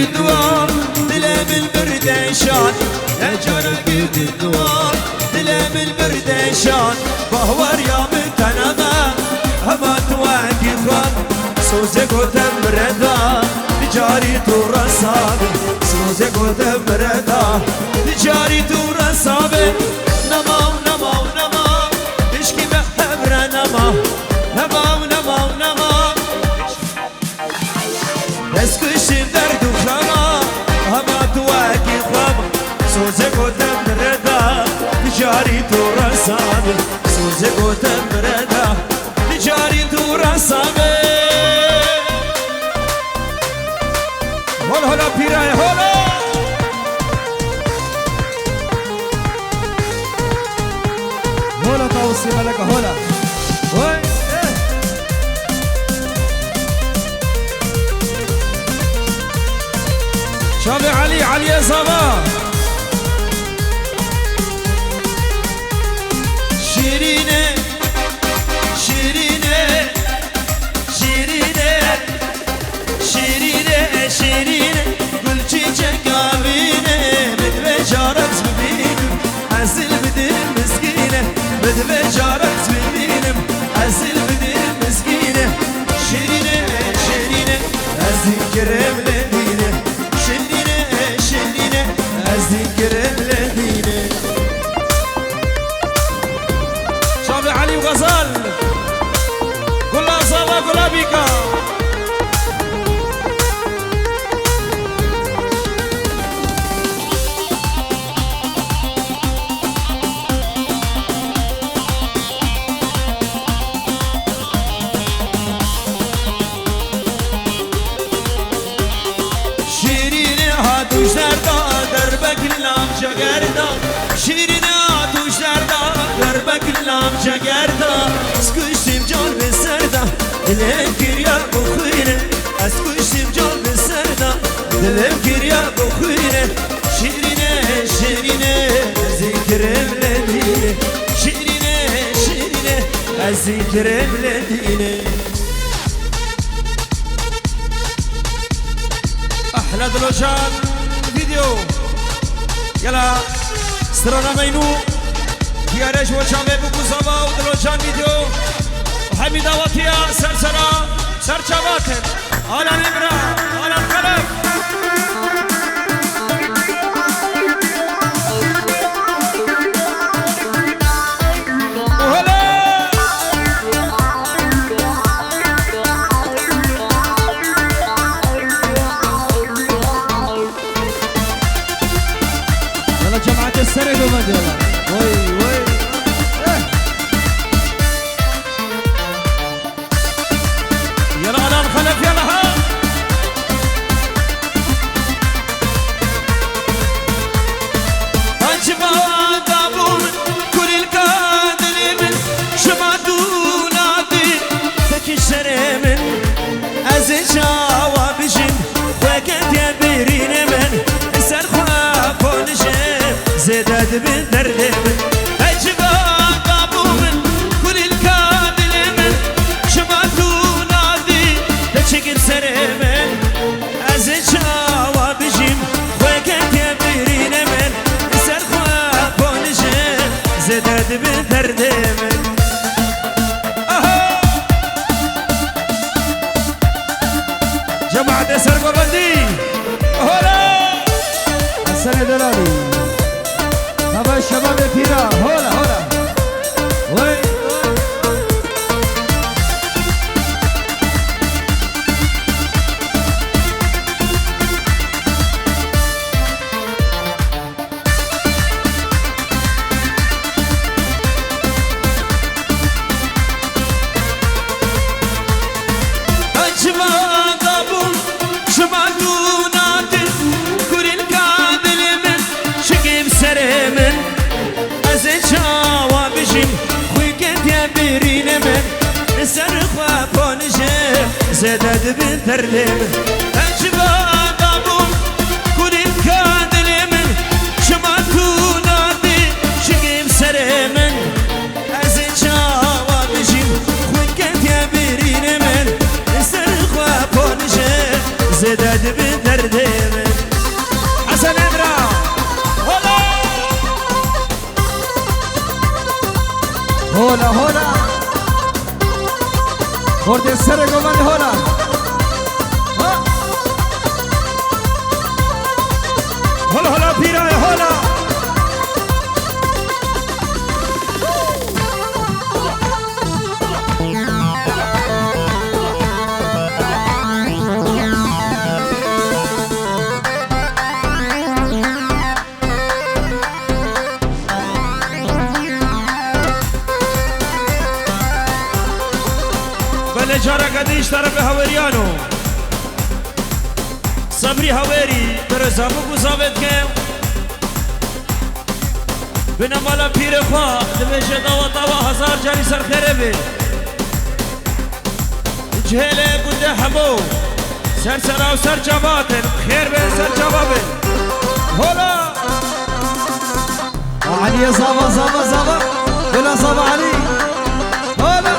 قد دوام دلم البردشان نجارة قد دوام دلم البردشان بهور يا متنما هما تواكي خان سوزي قدم ردا تجاري تورا صابي سوزي قدم ردا تجاري تورا صابي نماو نماو نماو اشكي بحبرا نماو نماو نماو نماو اسكشي درد وخما هما تواكي خما سوزي قدم ردا تجاري تورا صابي سوزي قدم ردا تجاري تورا صابي هلا هلا بيراي هلا هلا توصي ملك هلا وي شافي علي علي صبا شيرينه شيرينه شيرينه شيرينه شيرينه قل çiçek abine بدبجارت ببینم ازل بدل مسکینه بدبجارت ببینم ازل بدل مسکینه شیرینه شیرینه از کرم لدینه شیرینه شیرینه از کرم لدینه شافي علي وغزال كلها صلاة كلها بيكا شیرینه آتوشلردا دربک لامچه گردا از کشتیم جان به سردا دلم گریا بخوینه از کشتیم جان به سردا دلم گریا بخوینه شیرینه شیرینه از کرم لدینه شیرینه شیرینه از کرم لدینه احلى دلوشان فيديو يلا سترانا مينو يارش وشامي بوكو صبا ودلوشان فيديو وحميد وطيا سرسرا سرچاباتن على نمرة على القلب السرد ومدلا وي وي يلا على الخلف يلا ها أجمع دابون كل الكادر من شمعدون عدي تكشر من أزجا وبجن وكت يبرين من سرخوا فونجن زداد من دردم أجمع دابون كل الكادر من شمعدون عدي تكشر سرمن أزجا وبجن وكت يبرين من سرخوا فونجن زداد من دردم جماعة سرقوا بندي هلا السنة دلالي هذا الشباب فينا هلا هلا وي زداد بترلم أجبا قابون كل الكادل من شمعتو نادي شقيم سرمن أزجا وابجيم خوكت يا برين من سرخوا بونجي زداد بترلم هولا خورد السر قومن هولا هلا هلا بيراي هلا جارة قديش طرف هوريانو صبري هوري برزابو قصابت كم بنمالا پیر خواه دبیشه دوا هزار جاری سر خیره بی جهله بوده همو سر سراو سر جواتن خیر بین سر جوابن هولا علي زابا ولا زابا علي هولا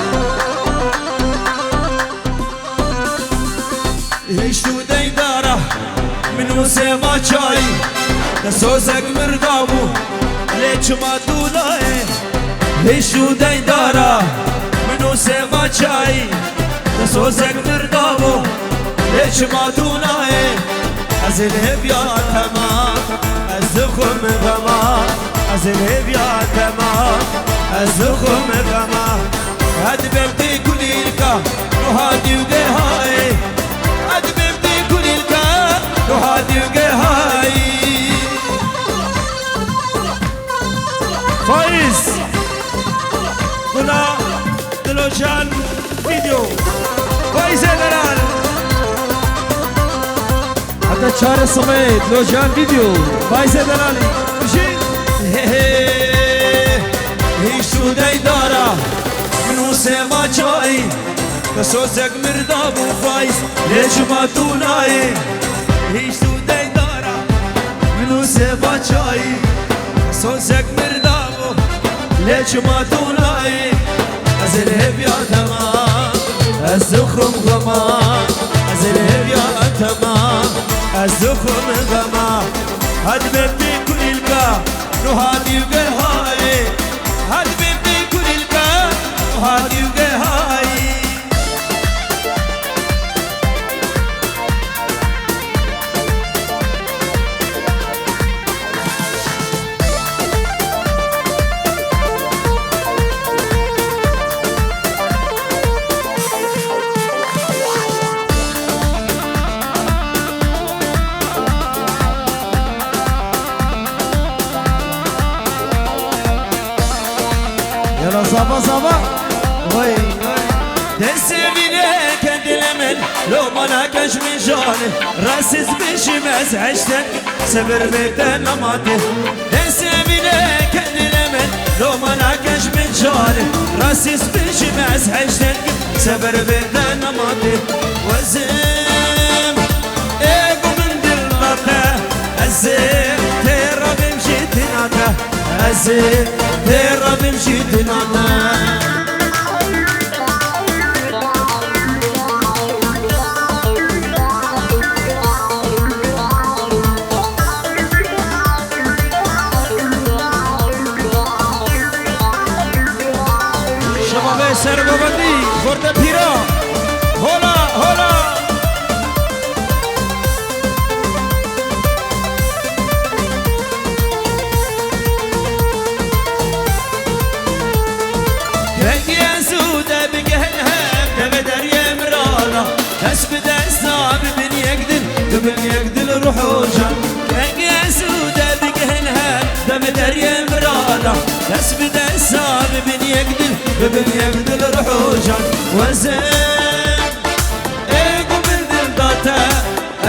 هشتو دیداره منو سما چای دسوزک مردابو لیچ ما دولای هشتو دیداره منو سما چای دسوزک مردابو لیچ ما دولای از الهبیا تمام از خم غما از الهبیا تمام از خم غما هد ببدي كليلكا وهادي وقهاي هد ببدي كليلكا وهادي وقهاي فايز دلوجان فيديو فايز دلال حتى شهر الصميد لوجان فيديو فايز دلالي هیشو دیدارا منو سما چای کسوزک مردابو فایز لیچما دونای هیشو دیدارا منو سما چای کسوزک مردابو لیچما دونای از الهبیا تمام از زخم غما از الهبیا تمام از زخم غما هد ببدي كليلكا نهادي وقهاي هاد بيبي كليلكا وهادي وقهاي يلا صبا وي تسميني كدلمن لو مناكش من جاني راسس بشي مزعجتك سبر بيتن نماتي تسميني كدلمن لو مناكش من جاني راسس بشي مزعجتك سبر بيتن نماتي وزم ايقو من دلته الزم تيرا بمشي تناته الزم تيرا بمشي تناته سرگو بندی خورده پیرا هولا هولا رنگی ازوده بگهن هم دم دریا مرالا هس بدستا ببین یک دل ببین یک دل روح و جان رنگی ازوده بگهن هم دم دریا مرالا هس بدستا ببین یک دل ببین یک دل روح و جان وزن ایگو من دل داتا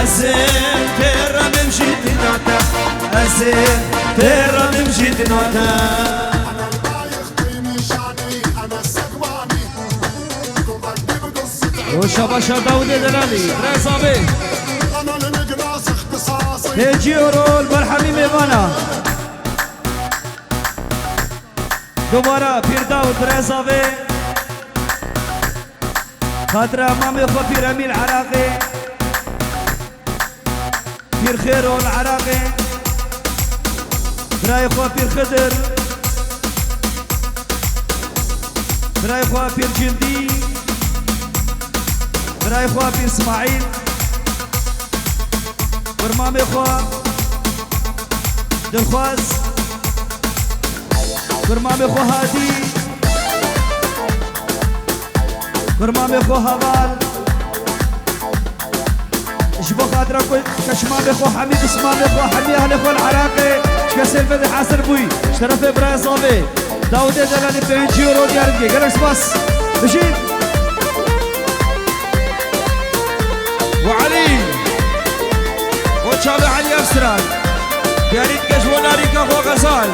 ازم تیرا بمشي تناتا ازم تیرا بمشي تناتا وشباشا داود دلالي رزابي هيجي رول مرحبي ميوانا دوباره پیر داود رزابي خاطر امامي خو پیر امين عراقي پیر خيرو العراقي براي خو پیر خضر براي خوا بير جندي براي خوا بير اسماعيل برمامي خوا دلخواز برمامي خوا هادي برمامي خوا هبال شبو خاطرك كشمامي خوا حميد اسمامي خوا حمي اهل خوا العراقي شكسر فتح حسن بوي شرف براي صافي داود دلالي بينجي ورود يارنجي قالك سباس بشير وعلي وشابع علي أفسران ياريد كشونا ريكا هو غزال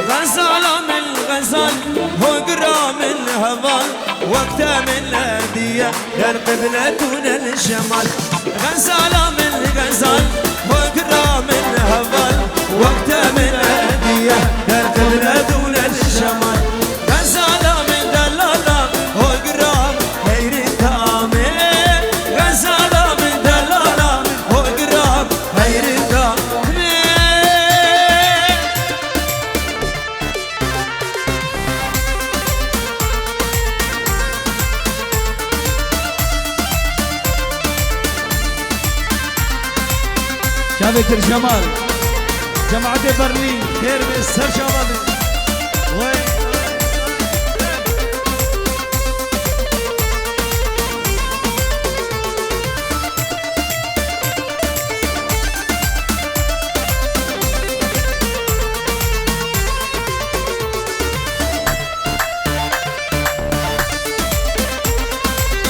غزال من غزال هو قرام الهضال وقتها من الأردية القبلة دون الشمال غزال من غزال هو قرام الهضال وقتها من الأردية القبلة دون الشمال غزال من دلالة هو قرام غير التامل غزال من دلالة هو قرام غير التامل شابك الجمال جماعة برلين خير من السر شبابي وين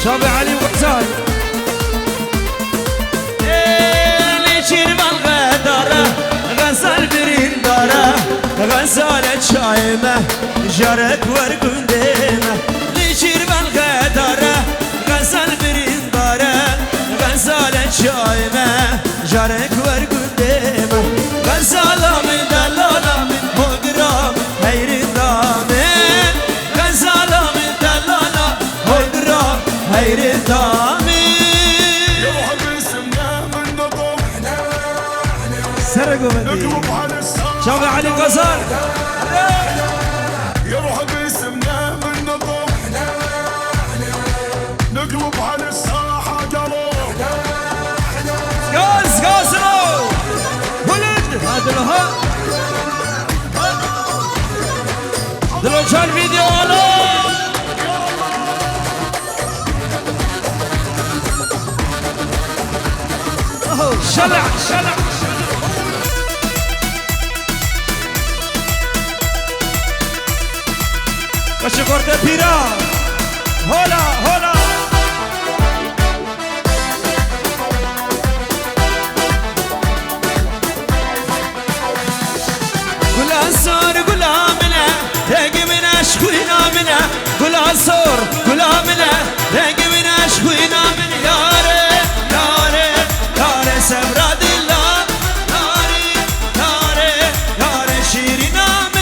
شابع علي وغزال غزال برين داره غزالة شايمة جارك ورقنديمة ليشير بالغدارة غزال برين داره غزالة شايمة جارك ورقنديمة غزالة من دلالة من مقرام هير الدامين غزالة من دلالة مقرام هير الدامين سرقوا بدي شابع علي غزال يروح باسمنا من نظم نقلب على الساحة قلب غاز رو ولد هذا لها دلوشان فيديو على شلع وشكرت بيرا هولا قول أنصار قول آمنة تاقي من أشكوين آمنة قول أنصار قول آمنة تاقي من أشكوين آمنة ياري سبراد الله ياري شيرين آمن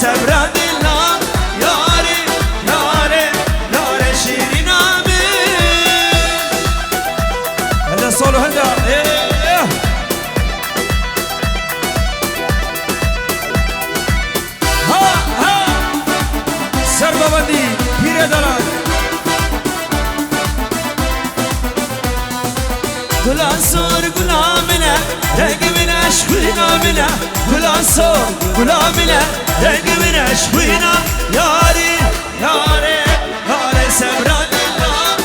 سبراد الله ياري شيرين آمن هذا صولو هذا ها سربا بندي بيري دلال قول أنصار قول آمنة تاقي من أشكوين آمنة قول أنصار قول آمنة تاقي من أشكوين ياري سبراد الله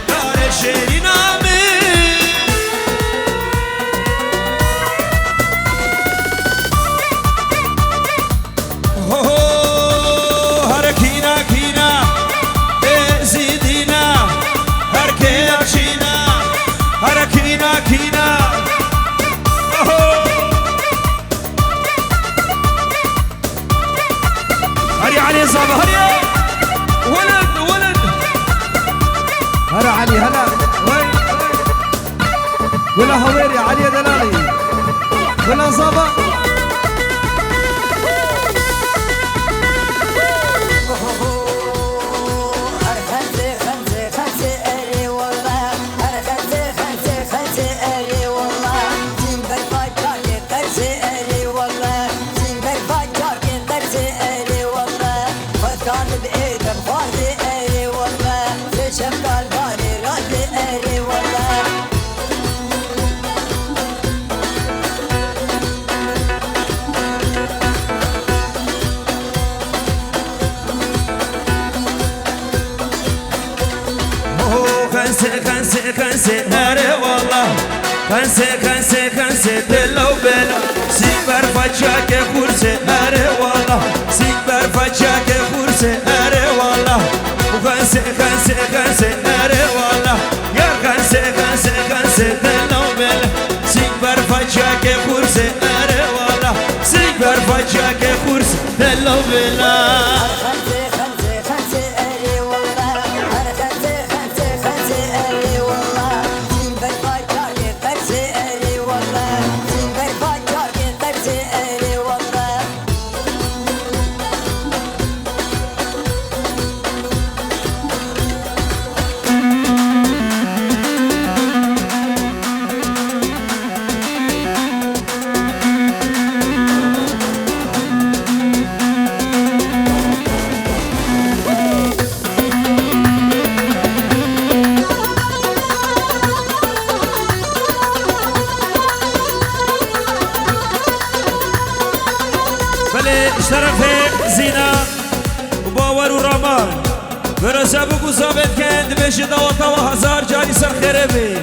ياري شيرين آمن هركينا كينا زيدينا هركينا شينا هركينا كينا هري صابة هري ولد ولد هلا علي هلا وين ولا هويري علي دلالي ولا صابة خنسي هري والله خنسي دلو بلا سيبر فجاك خورسي هري والله سيبر فجاك خورسي هري والله وخنسي هري والله يا خنسي دلو بلا سيبر فجاك خورسي هري والله سيبر فجاك خورسي دلو بلا شرفه زينة وباور ورمان برسابك وصابت كند بشي دوطا وهزار جاري سر خربي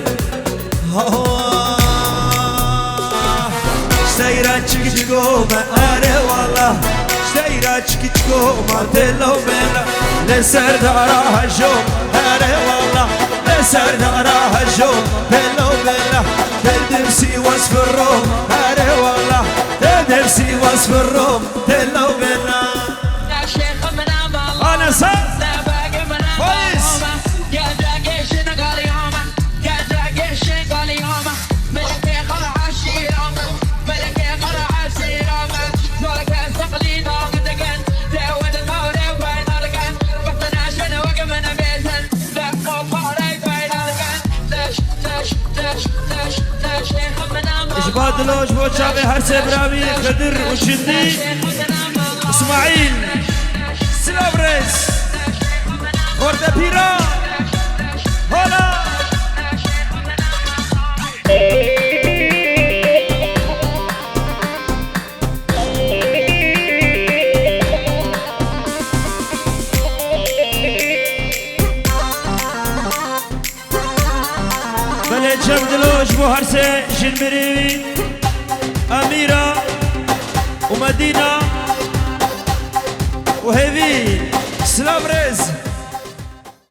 اشتايرا چكچكوما اره والله اشتايرا چكچكوما دلو بلا لسر دارا هجوم اره والله لسر دارا هجوم دلو بلا تدرسي وصف الروم اره والله تدرسي وصف الروم دلو بلا انا صار كويس اجبادلوش بوشابي هرسي برامي خدر وشندي اسماعيل سلابريس ورده بيرا هلا بلد جبدلوش بو هرسي جنبري أميرة ومدينة وهيفي سلام ريز